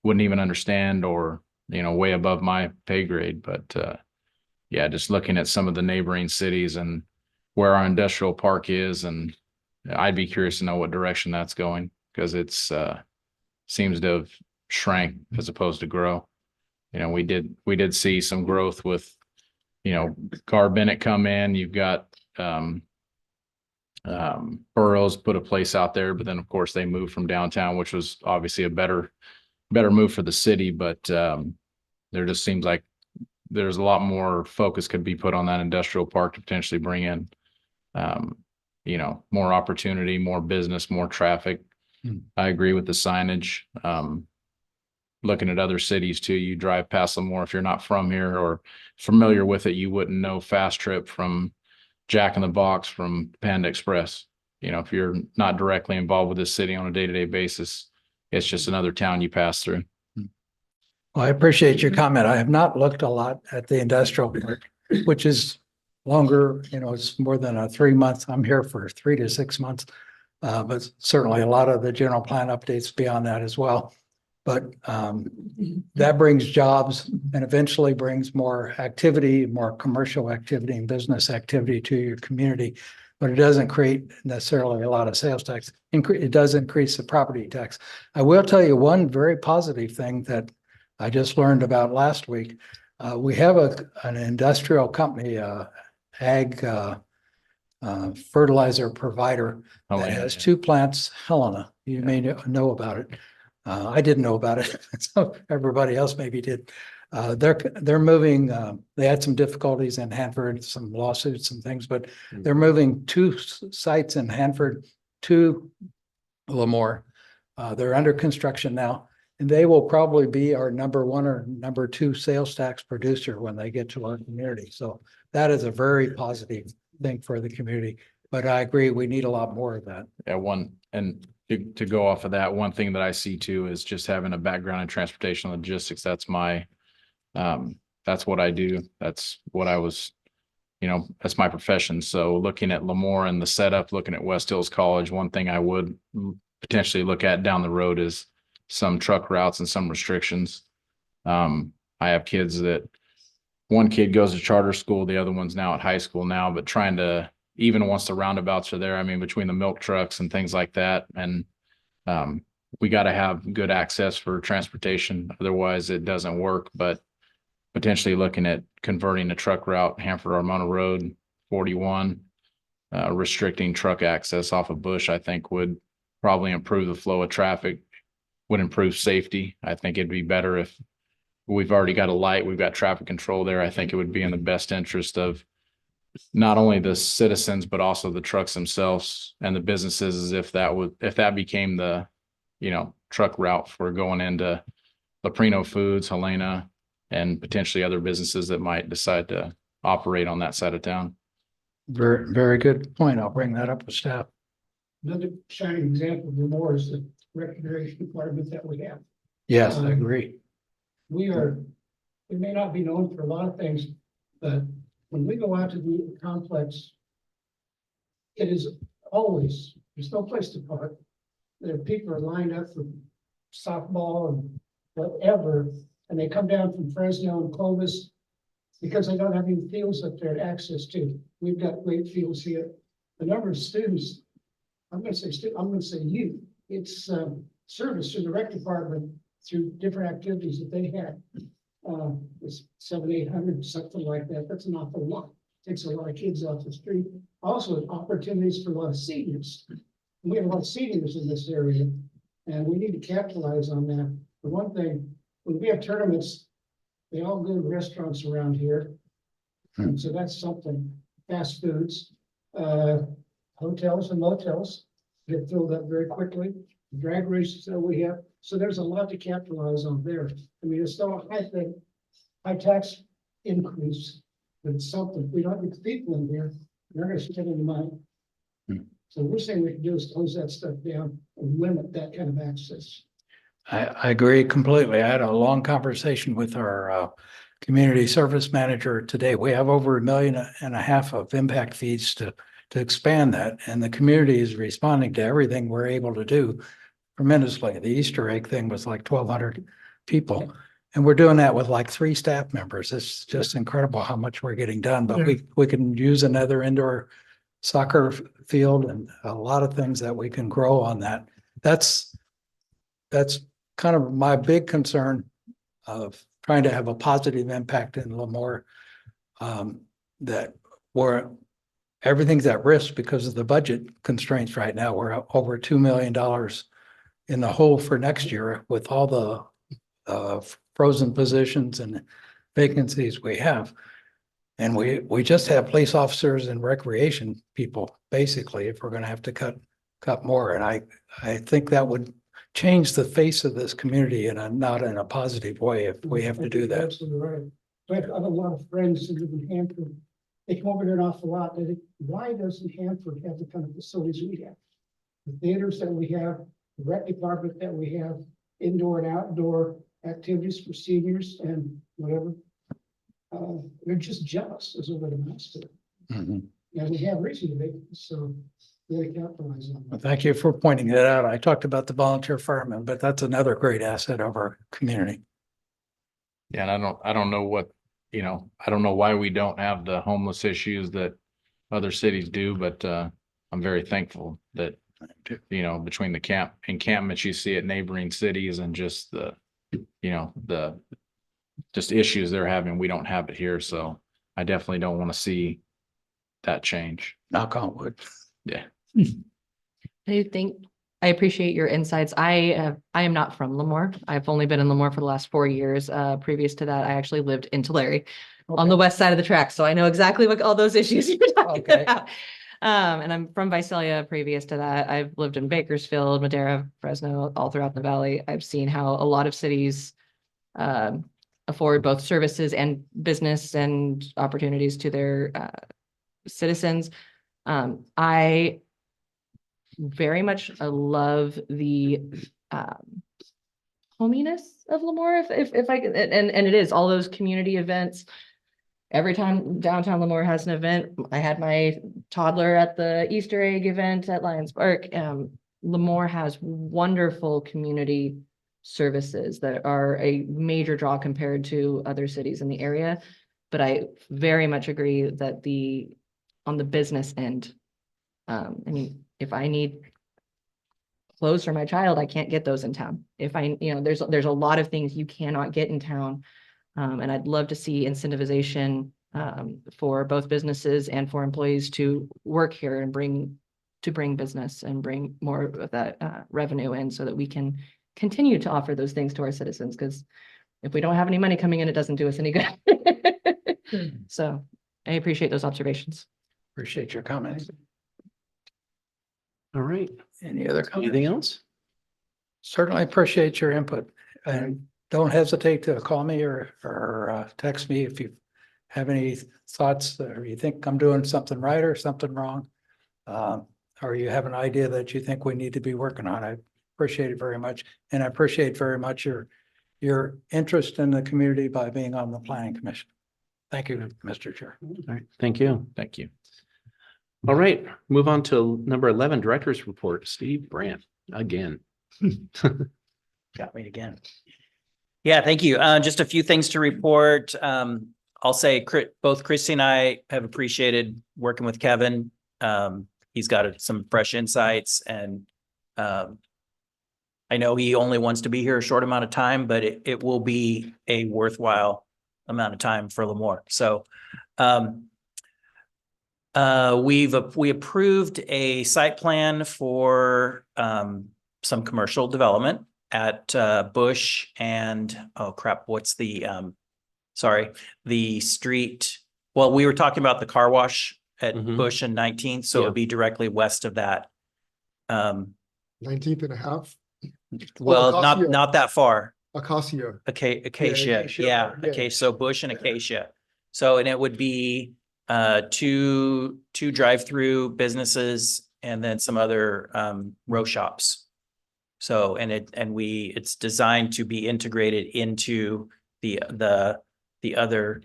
wouldn't even understand or, way above my pay grade. But yeah, just looking at some of the neighboring cities and where our industrial park is, and I'd be curious to know what direction that's going, because it's seems to have shrank as opposed to grow. We did see some growth with, Gar Bennett come in. You've got Burroughs put a place out there, but then of course they moved from downtown, which was obviously a better move for the city. But there just seems like there's a lot more focus could be put on that industrial park to potentially bring in, more opportunity, more business, more traffic. I agree with the signage. Looking at other cities too, you drive past Lemoore, if you're not from here or familiar with it, you wouldn't know Fast Trip from Jack in the Box from Panda Express. If you're not directly involved with this city on a day-to-day basis, it's just another town you pass through. Well, I appreciate your comment. I have not looked a lot at the industrial park, which is longer, it's more than 3 months. I'm here for 3 to 6 months. But certainly a lot of the general plan updates beyond that as well. But that brings jobs and eventually brings more activity, more commercial activity and business activity to your community. But it doesn't create necessarily a lot of sales tax. It does increase the property tax. I will tell you one very positive thing that I just learned about last week. We have an industrial company, ag fertilizer provider that Helena, has yeah. 2 plants. Helena, you may know about it. I didn't know about it. So everybody else maybe did. They're moving, they had some difficulties in Hanford, some lawsuits and things, but they're moving 2 sites in Hanford to Lemoore. They're under construction now, and they will probably be our number 1 or number 2 sales tax producer when they get to our community. So that is a very positive thing for the community. But I agree, we need a lot more of that. Yeah, to go off of that, one thing that I see too is just having a background in transportation logistics. That's what I do. That's what I was, that's my profession. So looking at Lemoore and the setup, looking at West Hills College, one thing I would potentially look at down the road is some truck routes and some restrictions. I have kids that one kid goes to charter school, the other one's now at high school now, but trying to, even once the roundabouts are there, I mean, between the milk trucks and things like that. And we got to have good access for transportation. Otherwise it doesn't work. But potentially looking at converting a truck route, Hanford Armona Road 41, restricting truck access off of Bush, I think would probably improve the flow of traffic, would improve safety. I think it'd be better if we've already got a light, we've got traffic control there. I think it would be in the best interest of not only the citizens, but also the trucks themselves and the businesses, as if that became the, truck route for going into Leprino Foods, Helena, and potentially other businesses that might decide to operate on that side of town. Very, very good point. I'll bring that up with staff. Another shining example of Lemoore is the recreation department that we have. Yes, I agree. We may not be known for a lot of things, but when we go out to the complex, it is always, there's no place to park. There people are lined up for softball and whatever, and they come down from Fresno and Clovis because they don't have any fields up there to access to. We've got great fields here. The number of students, I'm going to say youth. It's service to the rec department through different activities that they had. It's 700-800, something like that. That's an awful lot. Takes a lot of kids off the street. Also, opportunities for a lot of seniors. We have a lot of seniors in this area, and we need to capitalize on that. For one thing, when we have tournaments, they all go to restaurants around here. And so that's something. Fast foods, hotels and motels get filled up very quickly. Drag races that we have. So there's a lot to capitalize on there. I mean, it's still a high tax increase, but it's something. We don't get the people in here. They're going to spend any money. So we're saying we can do is close that stuff down and limit that kind of access. I agree completely. I had a long conversation with our community service manager today. We have over 1.5 million of impact fees to expand that, and the community is responding to everything we're able to do tremendously. The Easter egg thing was like 1,200 people. And we're doing that with like 3 staff members. It's just incredible how much we're getting done, but we can use another indoor soccer field and a lot of things that we can grow on that. That's kind of my big concern of trying to have a positive impact in Lemoore. That everything's at risk because of the budget constraints right now. We're over $2 million in the hole for next year with all the frozen positions and vacancies we have. And we just have police officers and recreation people, basically, if we're gonna have to cut more. And I think that would change the face of this community not in a positive way if we have to do that. Absolutely right. I have a lot of friends who live in Hanford. They come over there an awful lot. They think, why doesn't Hanford have the kind of facilities we have? The theaters that we have, the rec department that we have, indoor and outdoor activities for seniors and whatever. They're just jealous is what it amounts to. Mhm. And we have reason to be, so really capitalize on Well, that. thank you for pointing that out. I talked about the volunteer firemen, but that's another great asset of our community. Yeah, and I don't know what, I don't know why we don't have the homeless issues that other cities do, but I'm very thankful that, between the encampments you see at neighboring cities and just the just issues they're having, we don't have it here. So I definitely don't want to see that change. Knock on wood. Yeah. I appreciate your insights. I am not from Lemoore. I've only been in Lemoore for the last 4 years. Previous to that, I actually lived in Tulare on the west side of the track. So I know exactly what all those issues you're talking about. And I'm from Visalia. Previous to that, I've lived in Bakersfield, Madera, Fresno, all throughout the valley. I've seen how a lot of cities afford both services and business and opportunities to their citizens. I very much love the hominess of Lemoore, if I can, and it is all those community events. Every time downtown Lemoore has an event, I had my toddler at the Easter egg event at Lions Park. Lemoore has wonderful community services that are a major draw compared to other cities in the area. But I very much agree that on the business end, if I need clothes for my child, I can't get those in town. If there's a lot of things you cannot get in town. And I'd love to see incentivization for both businesses and for employees to work here and bring business and bring more of that revenue in so that we can continue to offer those things to our citizens. Because if we don't have any money coming in, it doesn't do us any good. So I appreciate those observations. Appreciate your comments. All right. Any other comments? Anything else? Certainly appreciate your input, and don't hesitate to call me or text me if you have any thoughts or you think I'm doing something right or something wrong. Or you have an idea that you think we need to be working on. I appreciate it very much. And I appreciate very much your interest in the community by being on the planning commission. Thank you, Mr. Chair. All right. Thank you. Thank you. All right. Move on to number 11, director's report. Steve Brandt again. Got me again. Yeah, thank you. Just a few things to report. I'll say both Christy and I have appreciated working with Kevin. He's got some fresh insights, and I know he only wants to be here a short amount of time, but it will be a worthwhile amount of time for Lemoore. So we approved a site plan for some commercial development at Bush and, oh crap, what's the street? Well, we were talking about the car wash at Bush and 19th, so it'd be directly west of that. 19th and a half. Well, Acacia. not that far. Acacia. Acacia, Acacia, yeah. yeah. Okay, so Bush and Acacia. So, and it would be two drive-through businesses and then some other row shops. So, it's designed to be integrated into the other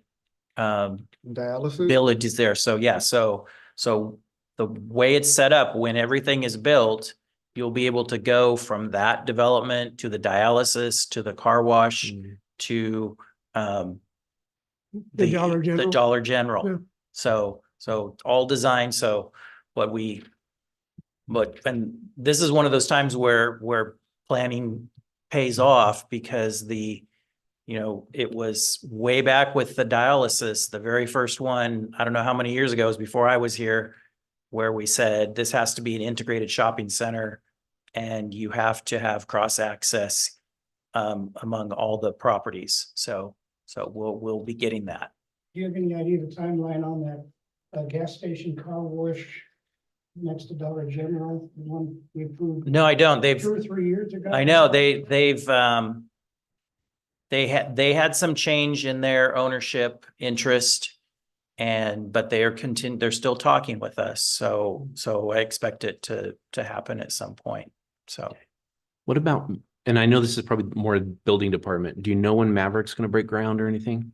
Dialysis? villages there. So yeah, so the way it's set up, when everything is built, you'll be able to go from that development to the dialysis, to the car wash, to The Dollar the General. Dollar Yeah. General. So all designed, so and this is one of those times where planning pays off, because it was way back with the dialysis, the very first one, I don't know how many years ago, it was before I was here, where we said this has to be an integrated shopping center and you have to have cross access among all the properties. So we'll be getting that. Do you have any idea of the timeline on that gas station car wash next to Dollar General, the one we approved No, I don't. 2 or 3 years ago? I know they had some change in their ownership interest, but they're still talking with us. So I expect it to happen at some point. So What about, and I know this is probably more building department. Do you know when Maverick's going to break ground or anything?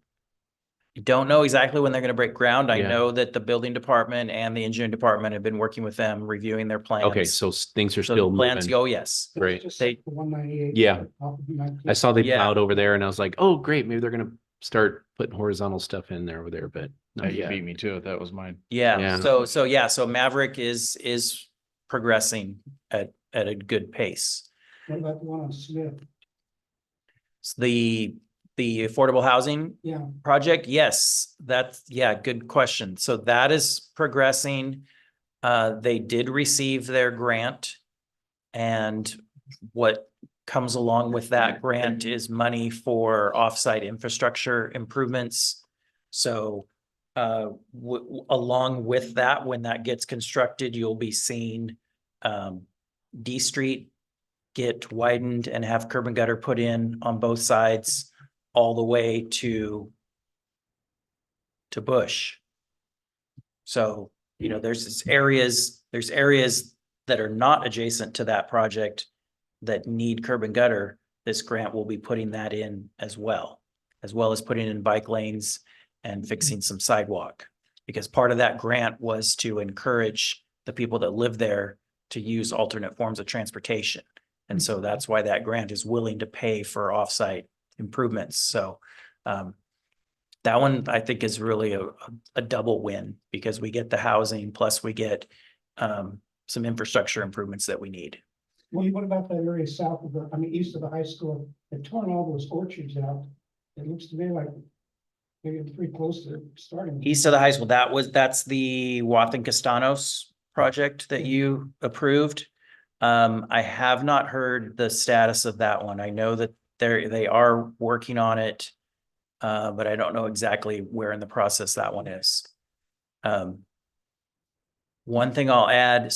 I don't know exactly when they're going to break ground. I Yeah. know that the building department and the engineering department have been working with them, reviewing their plans. Okay, so things are So still the plans moving. go, yes. Great. Just They- 198. Yeah. off of 19. I saw they Yeah. plowed over there and I was like, oh, great, maybe they're going to start putting horizontal stuff in there over there, but Yeah, not you yet. beat me to it. That was mine. Yeah, Yeah. so Maverick is progressing at a good pace. What about the one on Smith? So the affordable housing Yeah, project, yes, good question. So that is progressing. They did receive their grant, and what comes along with that grant is money for offsite infrastructure improvements. So along with that, when that gets constructed, you'll be seeing D Street get widened and have curb and gutter put in on both sides all the way to Bush. So, there's areas that are not adjacent to that project that need curb and gutter. This grant will be putting that in as well as putting in bike lanes and fixing some sidewalk. Because part of that grant was to encourage the people that live there to use alternate forms of transportation. And so that's why that grant is willing to pay for offsite improvements. So that one I think is really a double win, because we get the housing plus we get some infrastructure improvements that we need. well, what about that area south of east of the high school? They're torn all those orchards out. It looks to me like maybe it's pretty close to starting. East of the high school, that's the Wathan Castanos project that you approved. I have not heard the status of that one. I know that they are working on it, but I don't know exactly where in the process that one is. One thing I'll add,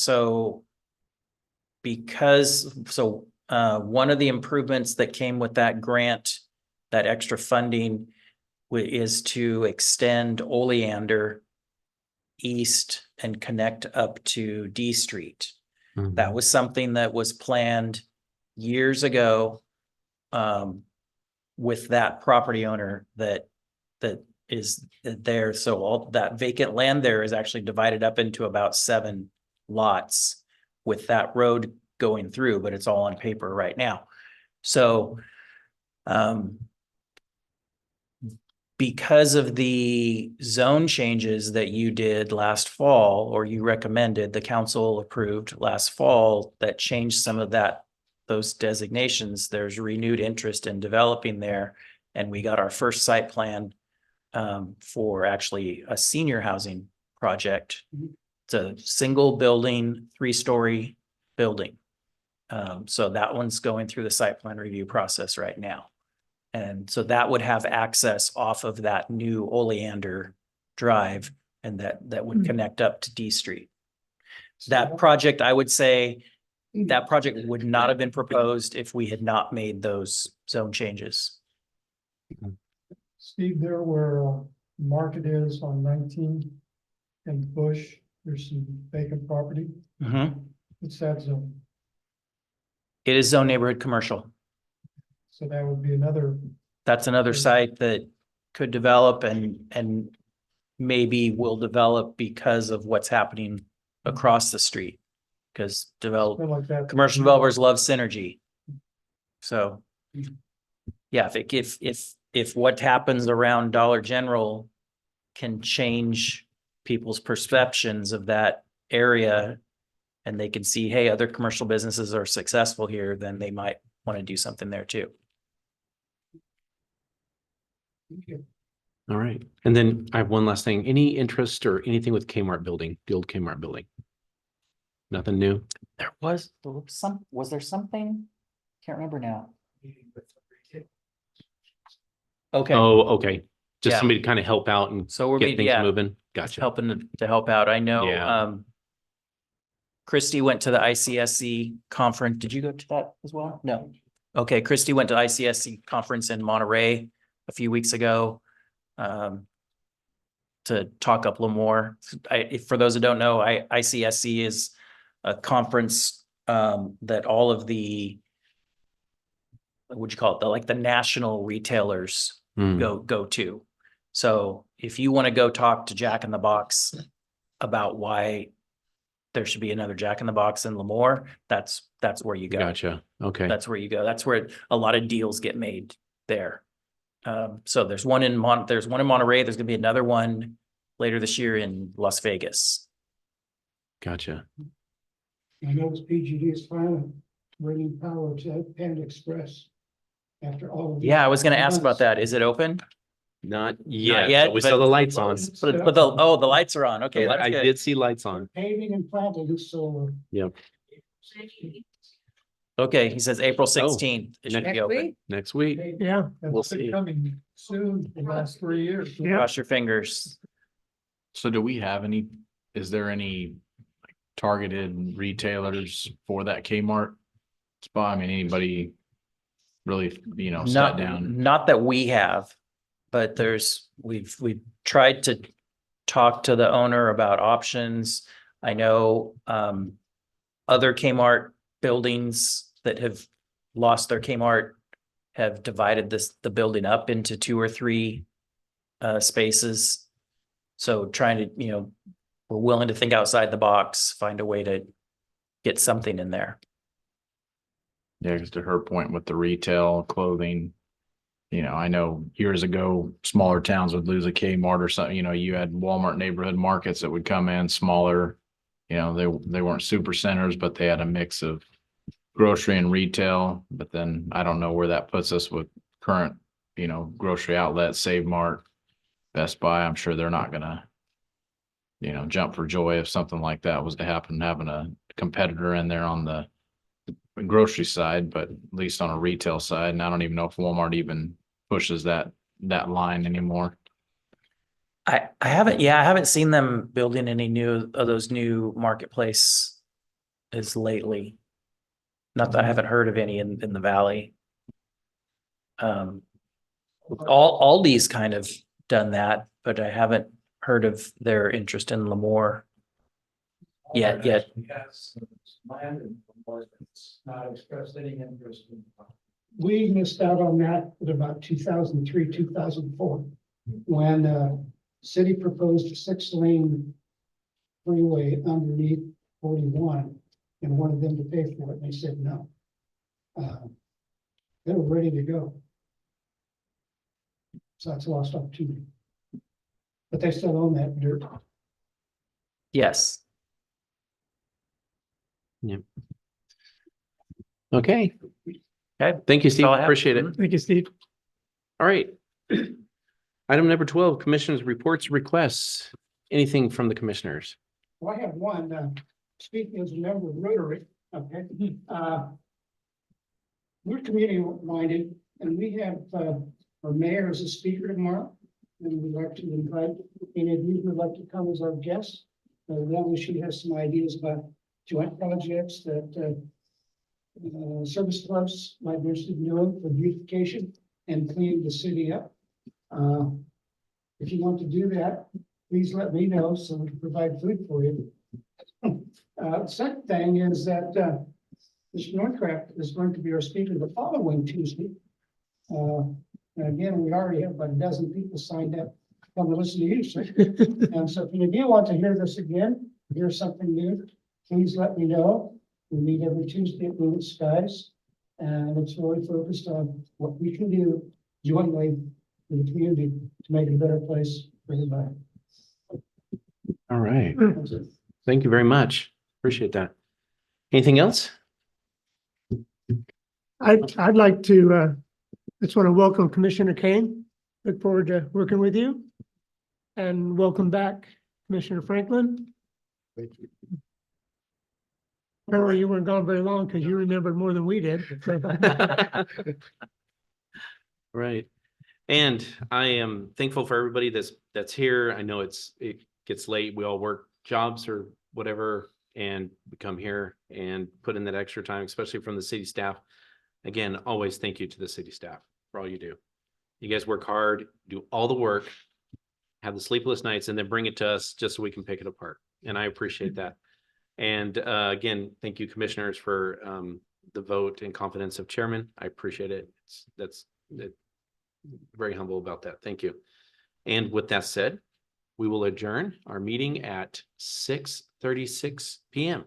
one of the improvements that came with that grant, that extra funding, is to extend Oleander east and connect up to D Street. That was something that was planned years ago with that property owner that is there. So all that vacant land there is actually divided up into about 7 lots with that road going through, but it's all on paper right now. So because of the zone changes that you did last fall, or you recommended, the council approved last fall, that changed some of those designations, there's renewed interest in developing there. And we got our first site plan for actually a senior housing project. It's a single building, 3-story building. So that one's going through the site plan review process right now. And so that would have access off of that new Oleander Drive, and that would connect up to D Street. That project, I would say, that project would not have been proposed if we had not made those zone changes. Steve, there where Market is on 19 and Bush, there's some vacant property. Mhm. It's that zone. It is zone neighborhood commercial. So that would be another, That's another site that could develop and maybe will develop because of what's happening across the street. Because something like that. commercial developers love synergy. So, yeah, if what happens around Dollar General can change people's perceptions of that area, and they can see, hey, other commercial businesses are successful here, then they might want to do something there too. All right. And then I have one last thing. Any interest or anything with Kmart building, the old Kmart building? Nothing new? There was there something? Can't remember now. Okay, Oh, okay. Just Yeah. somebody to kind of help out and so we're get meeting, things yeah, moving. just Gotcha. helping to help out. I know, Yeah. Christy went to the ICSC conference. Did you go to that as well? No. Okay, Christy went to ICSC conference in Monterey a few weeks ago. To talk up Lemoore. For those who don't know, ICSC is a conference that all of the, what would you call it, the national retailers Hmm. go to. So if you want to go talk to Jack in the Box about why there should be another Jack in the Box in Lemoore, that's where you go. Gotcha. Okay. That's where you go. That's where a lot of deals get made there. So there's one in Monterey. There's gonna be another one later this year in Las Vegas. Gotcha. I noticed PGD is finally bringing power to Panda Express after all of these. Yeah, I was gonna ask about months. that. Is it open? Not yet. yet, but we but- saw the lights on. But the lights are on. Okay, The li- that's I good. did see lights on. Paving and planting, so. Yep. Okay, he says April 16th. It should be Next open. week? Next week. Yeah, We'll see. Coming soon, the last 3 years. yeah. Cross your fingers. So do we have any, is there any like, targeted retailers for that Kmart spot? I mean, anybody really, sat down? Not that we have, but we've tried to talk to the owner about options. I know other Kmart buildings that have lost their Kmart have divided the building up into 2 or 3 spaces. So trying to, we're willing to think outside the box, find a way to get something in there. Yeah, because to her point with the retail clothing, I know years ago, smaller towns would lose a Kmart or something, you had Walmart neighborhood markets that would come in smaller. They weren't super centers, but they had a mix of grocery and retail. But then I don't know where that puts us with current, grocery outlets, Save Mart, Best Buy. I'm sure they're not gonna, jump for joy if something like that was to happen, having a competitor in there on the grocery side, but at least on a retail side. And I don't even know if Walmart even pushes that line anymore. I haven't seen them building any new of those new marketplace as lately. Not that I haven't heard of any in the valley. Aldi's kind of done that, but I haven't heard of their interest in Lemoore yet. Not expressed any interest in. We missed out on that at about 2003, 2004, when city proposed a 6-lane freeway underneath 41 and wanted them to pay for it. They said no. They were ready to go. So that's a lost opportunity. But they still own that dirt. Yes. Okay. Okay. Thank you, Steve. all I have. Appreciate it. Thank you, Steve. All right. Item number 12, commissioners' reports, requests. Anything from the commissioners? Well, I have one, speaking as a member of Rotary, okay, we're community minded, and we have, our mayor as a speaker tomorrow. And we'd like to invite any of you who'd like to come as our guests. As long as she has some ideas about joint projects that, service clubs might be interested in doing for beautification and cleaning the city up. If you want to do that, please let me know so we can provide food for you. Second thing is that, Mr. Northcraft is going to be our speaker the following Tuesday. And again, we already have about a dozen people signed up to come to listen to you, sir. And so if any of you want to hear this again, hear something new, please let me know. We meet every Tuesday at Blue Skies. And it's really focused on what we can do jointly in the community to make it a better place for everybody. All right. That's it. Thank you very much. Appreciate that. Anything else? I'd like to, just want to welcome Commissioner Kane. Look forward to working with you. And welcome back, Commissioner Franklin. Thank you. Apparently you weren't gone very long because you remembered more than we did. Right. And I am thankful for everybody that's here. I know it gets late. We all work jobs or whatever, and we come here and put in that extra time, especially from the city staff. Again, always thank you to the city staff for all you do. You guys work hard, do all the work, have the sleepless nights, and then bring it to us just so we can pick it apart. And I appreciate that. And again, thank you, commissioners, for the vote and confidence of chairman. I appreciate it. That's very humble about that. Thank you. And with that said, we will adjourn our meeting at 6:36 p.m.